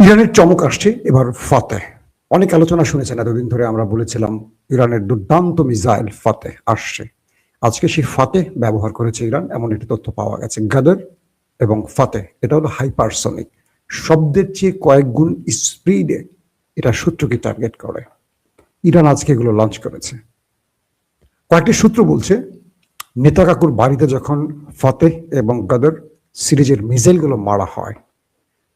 ইরানের চমক আসছে এবার ফাতেহ। অনেক আলোচনা শুনেছেন এতদিন ধরে, আমরা বলেছিলাম ইরানের দুর্দান্ত মিসাইল ফাতেহ আসছে। আজকে সেই ফাতেহ ব্যবহার করেছে ইরান, এমন একটি তথ্য পাওয়া গেছে। গাদর এবং ফাতেহ এটা হলো হাইপারসনিক, শব্দের চেয়ে কয়েক গুণ স্পিডে এটা শত্রুকে টার্গেট করে। ইরান আজকে এগুলো লঞ্চ করেছে। কয়েকটি সূত্র বলছে নেতাকাকুর বাড়িতে যখন ফাতেহ এবং গাদর সিরিজের মিসাইলগুলো মারা হয়,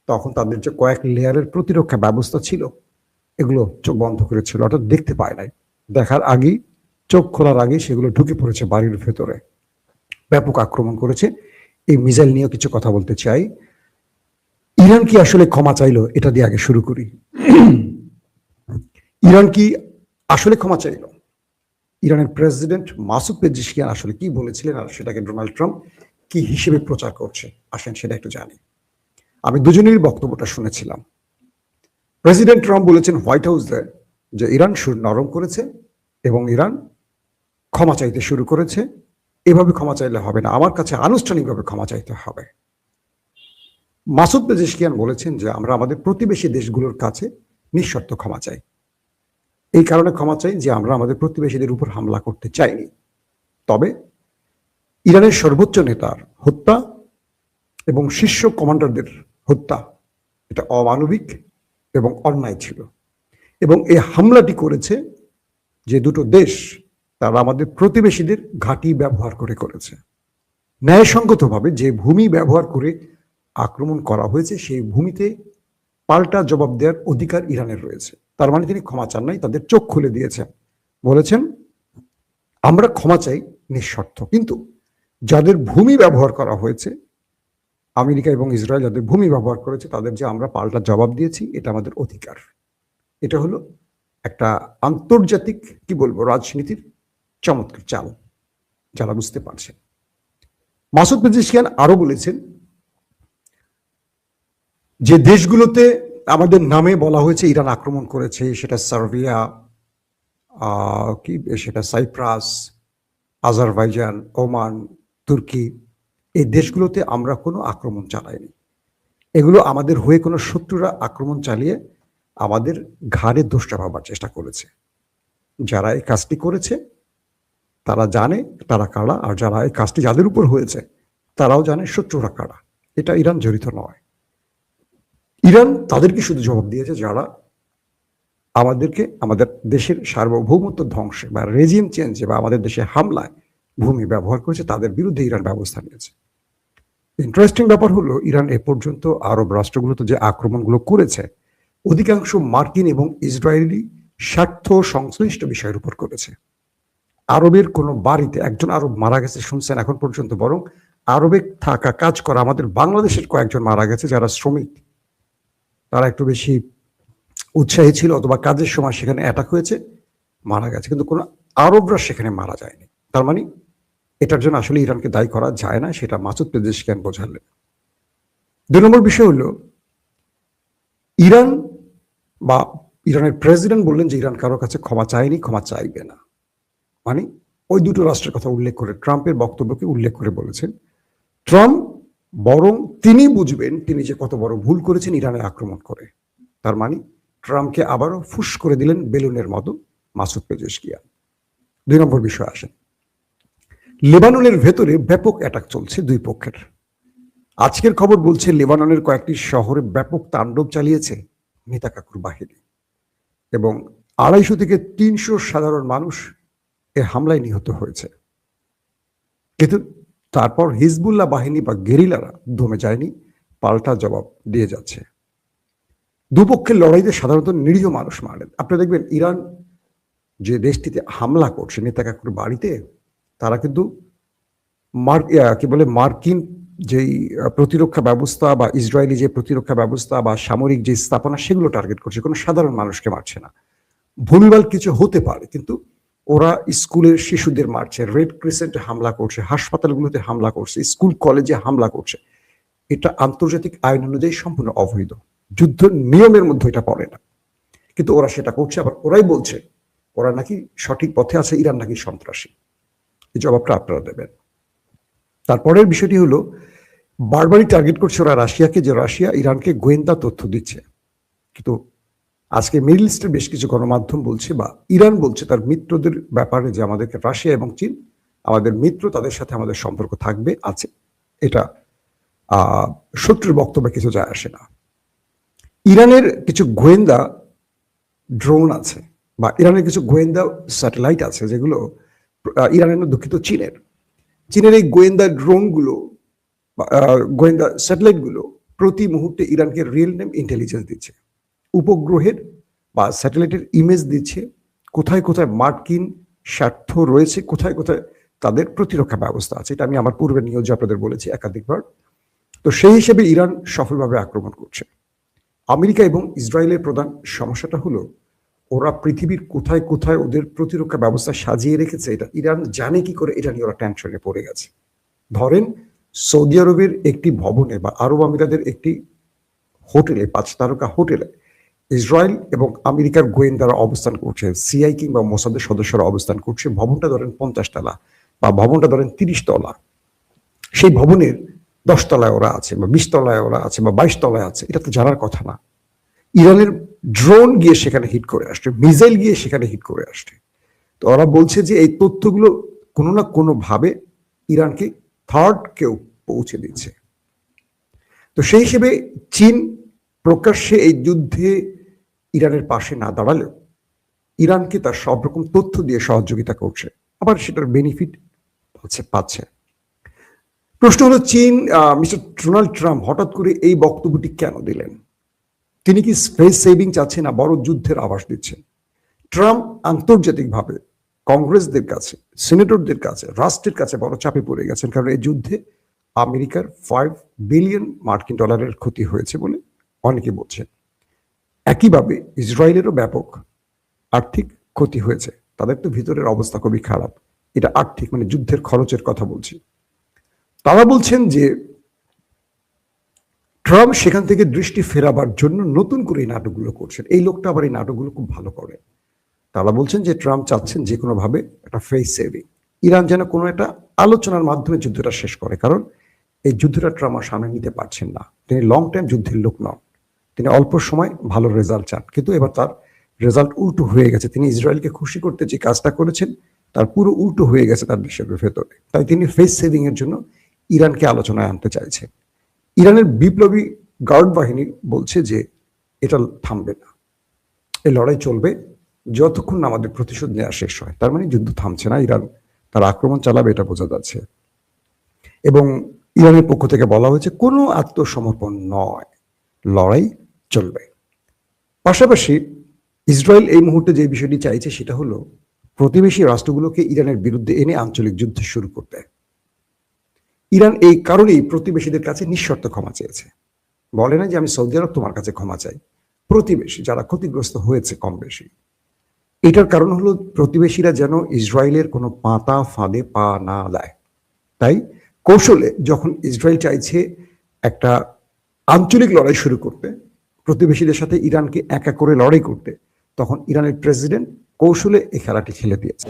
তখন তাদের যে কয়েক লেয়ারের প্রতিরক্ষা ব্যবস্থা ছিল এগুলো চোখ বন্ধ করেছিল, অর্থাৎ দেখতে পায় নাই। দেখার আগেই, চোখ খোলার আগেই সেগুলো ঢুকে পড়েছে বাড়ির ভেতরে, ব্যাপক আক্রমণ করেছে। এই মিসাইল নিয়েও কিছু কথা বলতে চাই। ইরান কি আসলে ক্ষমা চাইলো, এটা দিয়ে আগে শুরু করি। ইরান কি আসলে ক্ষমা চাইলো? ইরানের প্রেসিডেন্ট মাসুদ পেজিশকিয়ান আসলে কি বলেছিলেন, আর সেটাকে ডোনাল্ড ট্রাম্প কি হিসেবে প্রচার করছে, আসেন সেটা একটু জানি। আমি দুজনেরই বক্তব্যটা শুনেছিলাম। প্রেসিডেন্ট ট্রাম্প বলেছেন হোয়াইট হাউসে যে ইরান সুর নরম করেছে এবং ইরান ক্ষমা চাইতে শুরু করেছে। এভাবে ক্ষমা চাইলে হবে না, আমার কাছে আনুষ্ঠানিকভাবে ক্ষমা চাইতে হবে। মাসুদ পেজেশকিয়ান বলেছেন যে আমরা আমাদের প্রতিবেশী দেশগুলোর কাছে নিঃশর্ত ক্ষমা চাই। এই কারণে ক্ষমা চাই যে আমরা আমাদের প্রতিবেশীদের উপর হামলা করতে চাইনি। তবে ইরানের সর্বোচ্চ নেতার হত্যা এবং শীর্ষ কমান্ডারদের হত্যা এটা অমানবিক এবং অন্যায় ছিল, এবং এই হামলাটি করেছে যে দুটো দেশ তারা আমাদের প্রতিবেশীদের ঘাঁটি ব্যবহার করে করেছে। ন্যায়সঙ্গতভাবে যে ভূমি ব্যবহার করে আক্রমণ করা হয়েছে সেই ভূমিতে পাল্টা জবাব দেওয়ার অধিকার ইরানের রয়েছে। তার মানে তিনি ক্ষমা চান নাই, তাদের চোখ খুলে দিয়েছেন, বলেছেন আমরা ক্ষমা চাই নিঃশর্ত, কিন্তু যাদের ভূমি ব্যবহার করা হয়েছে, আমেরিকা এবং ইসরায়েল যাদের ভূমি ব্যবহার করেছে তাদের যে আমরা পাল্টা জবাব দিয়েছি এটা আমাদের অধিকার। এটা হলো একটা আন্তর্জাতিক কি বলবো রাজনীতির চমৎকার চাল, যারা বুঝতে পারছেন। মাসুদ পেজিশকিয়ান আরো বলেছেন যে দেশগুলোতে আমাদের নামে বলা হয়েছে ইরান আক্রমণ করেছে, সেটা সার্বিয়া, সেটা সাইপ্রাস, আজারবাইজান, ওমান, তুর্কি, এই দেশগুলোতে আমরা কোনো আক্রমণ চালাইনি। এগুলো আমাদের হয়ে কোনো শত্রুরা আক্রমণ চালিয়ে আমাদের ঘাড়ে দোষ চাপাবার চেষ্টা করেছে। যারা এই কাজটি করেছে তারা জানে তারা কারা, আর যারা এই কাজটি যাদের উপর হয়েছে তারাও জানে শত্রুরা কারা। এটা ইরান জড়িত নয়। ইরান তাদেরকে শুধু জবাব দিয়েছে যারা আমাদেরকে আমাদের দেশের সার্বভৌমত্ব ধ্বংসে বা রেজিম চেঞ্জে বা আমাদের দেশে হামলায় ভূমি ব্যবহার করেছে, তাদের বিরুদ্ধে ইরান ব্যবস্থা নিয়েছে। ইন্টারেস্টিং ব্যাপার হলো ইরান এ পর্যন্ত আরব রাষ্ট্রগুলোতে যে আক্রমণগুলো করেছে অধিকাংশ মার্কিন এবং ইসরায়েলি স্বার্থ সংশ্লিষ্ট বিষয়ের উপর করেছে। আরবের কোনো বাড়িতে একজন আরব মারা গেছে শুনছেন এখন পর্যন্ত? বরং আরবে থাকা কাজ করা আমাদের বাংলাদেশের কয়েকজন মারা গেছে যারা শ্রমিক, তারা একটু বেশি উৎসাহী ছিল অথবা কাজের সময় সেখানে অ্যাটাক হয়েছে, মারা গেছে, কিন্তু কোনো আরবরা সেখানে মারা যায়নি। তার মানে এটার জন্য আসলে ইরানকে দায়ী করা যায় না, সেটা মাসুদ পেজেশকিয়ান বোঝালেন। 2 নম্বর বিষয় হলো ইরান বা ইরানের প্রেসিডেন্ট বললেন যে ইরান কারো কাছে ক্ষমা চায়নি, ক্ষমা চাইবে না। মানে ওই দুটো রাষ্ট্রের কথা উল্লেখ করে ট্রাম্পের বক্তব্যকে উল্লেখ করে বলেছেন ট্রাম্প বরং তিনি বুঝবেন তিনি যে কত বড় ভুল করেছেন ইরানে আক্রমণ করে। তার মানে ট্রাম্পকে আবারও ফুস করে দিলেন বেলুনের মতো মাসুদ পেজেশকিয়ান। 2 নম্বর বিষয় আসেন, লেবাননের ভেতরে ব্যাপক অ্যাটাক চলছে দুই পক্ষের। আজকের খবর বলছে লেবাননের কয়েকটি শহরে ব্যাপক তাণ্ডব চালিয়েছে নেতাকাকুর বাহিনী, এবং 250 থেকে 300 সাধারণ মানুষ এ হামলায় নিহত হয়েছে। কিন্তু তারপর হিজবুল্লাহ বাহিনী বা গেরিলারা দমে যায়নি, পাল্টা জবাব দিয়ে যাচ্ছে। দুপক্ষের লড়াইতে সাধারণত নিরীহ মানুষ মারেন। আপনি দেখবেন ইরান যে দেশটিতে হামলা করছে নেতাকাকুর বাড়িতে, তারা কিন্তু মার্কিন যেই প্রতিরক্ষা ব্যবস্থা বা ইসরায়েলি যে প্রতিরক্ষা ব্যবস্থা বা সামরিক যে স্থাপনা সেগুলো টার্গেট করছে, কোনো সাধারণ মানুষকে মারছে না। ভুলভাল কিছু হতে পারে, কিন্তু ওরা স্কুলের শিশুদের মারছে, রেড ক্রিসেন্টে হামলা করছে, হাসপাতালগুলোতে হামলা করছে, স্কুল কলেজে হামলা করছে। এটা আন্তর্জাতিক আইন অনুযায়ী সম্পূর্ণ অবৈধ, যুদ্ধ নিয়মের মধ্যে এটা পড়ে না, কিন্তু ওরা সেটা করছে। আবার ওরাই বলছে ওরা নাকি সঠিক পথে আছে, ইরান নাকি সন্ত্রাসী। এই জবাবটা আপনারা দেবেন। তারপরের বিষয়টি হলো বারবারই টার্গেট করছে ওরা রাশিয়াকে, যে রাশিয়া ইরানকে গোয়েন্দা তথ্য দিচ্ছে। কিন্তু আজকে মিডল ইস্টের বেশ কিছু গণমাধ্যম বলছে বা ইরান বলছে তার মিত্রদের ব্যাপারে যে আমাদেরকে রাশিয়া এবং চীন আমাদের মিত্র, তাদের সাথে আমাদের সম্পর্ক থাকবে, আছে। এটা শত্রুর বক্তব্যে কিছু যায় আসে না। ইরানের কিছু গোয়েন্দা ড্রোন আছে বা ইরানের কিছু গোয়েন্দা স্যাটেলাইট আছে যেগুলো ইরানের না, দুঃখিত, চীনের এই গোয়েন্দা ড্রোনগুলো গোয়েন্দা স্যাটেলাইটগুলো প্রতি মুহূর্তে ইরানকে রিয়েল টাইম ইন্টেলিজেন্স দিচ্ছে, উপগ্রহের বা স্যাটেলাইটের ইমেজ দিচ্ছে, কোথায় কোথায় মার্কিন স্বার্থ রয়েছে, কোথায় কোথায় তাদের প্রতিরক্ষা ব্যবস্থা আছে। এটা আমি আমার পূর্বের নিউজে আপনাদের বলেছি একাধিকবার। তো সেই হিসেবে ইরান সফলভাবে আক্রমণ করছে। আমেরিকা এবং ইসরায়েলের প্রধান সমস্যাটা হলো ওরা পৃথিবীর কোথায় কোথায় ওদের প্রতিরক্ষা ব্যবস্থা সাজিয়ে রেখেছে এটা ইরান জানে কি করে, এটা নিয়ে ওরা টেনশনে পড়ে গেছে। ধরেন সৌদি আরবের একটি ভবনে বা আরব আমিরাতের একটি হোটেলে, 5 তারকা হোটেলে ইসরায়েল এবং আমেরিকার গোয়েন্দারা অবস্থান করছে, সিআই কিংবা মোসাদের সদস্যরা অবস্থান করছে। ভবনটা ধরেন 50 তলা বা ভবনটা ধরেন 30 তলা। সেই ভবনের 10 তলায় ওরা আছে বা 20 তলায় ওরা আছে বা 22 তলায় আছে, এটা তো জানার কথা না। ইরানের ড্রোন গিয়ে সেখানে হিট করে আসছে, মিসাইল গিয়ে সেখানে হিট করে আসছে। তো ওরা বলছে যে এই তথ্যগুলো কোনো না কোনো ভাবে ইরানকে থার্ড কেউ পৌঁছে দিচ্ছে। তো সেই হিসেবে চীন প্রকাশ্যে এই যুদ্ধে ইরানের পাশে না দাঁড়ালেও ইরানকে তার সব রকম তথ্য দিয়ে সহযোগিতা করছে, আবার সেটার বেনিফিট পাচ্ছে। প্রশ্ন হলো চীন, মিস্টার ডোনাল্ড ট্রাম্প হঠাৎ করে এই বক্তব্যটি কেন দিলেন? তিনি কি স্পেস সেভিং চাচ্ছেন না বড় যুদ্ধের আভাস দিচ্ছেন? ট্রাম্প আন্তর্জাতিকভাবে কংগ্রেসদের কাছে, সিনেটরদের কাছে, রাষ্ট্রের কাছে বড় চাপে পড়ে গেছেন, কারণ এই যুদ্ধে আমেরিকার 5 বিলিয়ন মার্কিন ডলারের ক্ষতি হয়েছে বলে অনেকে বলছেন। একইভাবে ইসরায়েলেরও ব্যাপক আর্থিক ক্ষতি হয়েছে, তাদের তো ভিতরের অবস্থা খুবই খারাপ। এটা আর্থিক মানে যুদ্ধের খরচের কথা বলছি। তারা বলছেন যে ট্রাম্প সেখান থেকে দৃষ্টি ফেরাবার জন্য নতুন করে এই নাটকগুলো করছেন। এই লোকটা আবার এই নাটকগুলো খুব ভালো করে। তারা বলছেন যে ট্রাম্প চাচ্ছেন যে কোনো ভাবে একটা ফেস সেভিং, ইরান যেন কোনো একটা আলোচনার মাধ্যমে যুদ্ধটা শেষ করে, কারণ এই যুদ্ধটা ট্রাম্প আর সামনে নিতে পারছেন না। তিনি লং টাইম যুদ্ধের লোক নন, তিনি অল্প সময় ভালো রেজাল্ট চান, কিন্তু এবার তার রেজাল্ট উল্টো হয়ে গেছে। তিনি ইসরায়েলকে খুশি করতে যে কাজটা করেছেন তার পুরো উল্টো হয়ে গেছে তার দেশের ভেতরে। তাই তিনি ফেস সেভিং এর জন্য ইরানকে আলোচনায় আনতে চাইছেন। ইরানের বিপ্লবী গার্ড বাহিনী বলছে যে এটা থামবে না, এই লড়াই চলবে যতক্ষণ না আমাদের প্রতিশোধ নেওয়া শেষ হয়। তার মানে যুদ্ধ থামছে না, ইরান তার আক্রমণ চালাবে, এটা বোঝা যাচ্ছে। এবং ইরানের পক্ষ থেকে বলা হয়েছে কোনো আত্মসমর্পণ নয়, লড়াই চলবে। পাশাপাশি ইসরায়েল এই মুহূর্তে যে বিষয়টি চাইছে সেটা হলো প্রতিবেশী রাষ্ট্রগুলোকে ইরানের বিরুদ্ধে এনে আঞ্চলিক যুদ্ধ শুরু করতে। ইরান এই কারণেই প্রতিবেশীদের কাছে নিঃশর্ত ক্ষমা চেয়েছে, বলে না যে আমি সৌদি আরব তোমার কাছে ক্ষমা চাই। প্রতিবেশী যারা ক্ষতিগ্রস্ত হয়েছে কম বেশি, এটার কারণ হলো প্রতিবেশীরা যেন ইসরায়েলের কোনো পাতা ফাঁদে পা না দেয়। তাই কৌশলে যখন ইসরায়েল চাইছে একটা আঞ্চলিক লড়াই শুরু করতে, প্রতিবেশীদের সাথে ইরানকে একা করে লড়াই করতে, তখন ইরানের প্রেসিডেন্ট কৌশলে এই খেলাটি খেলে দিয়েছে।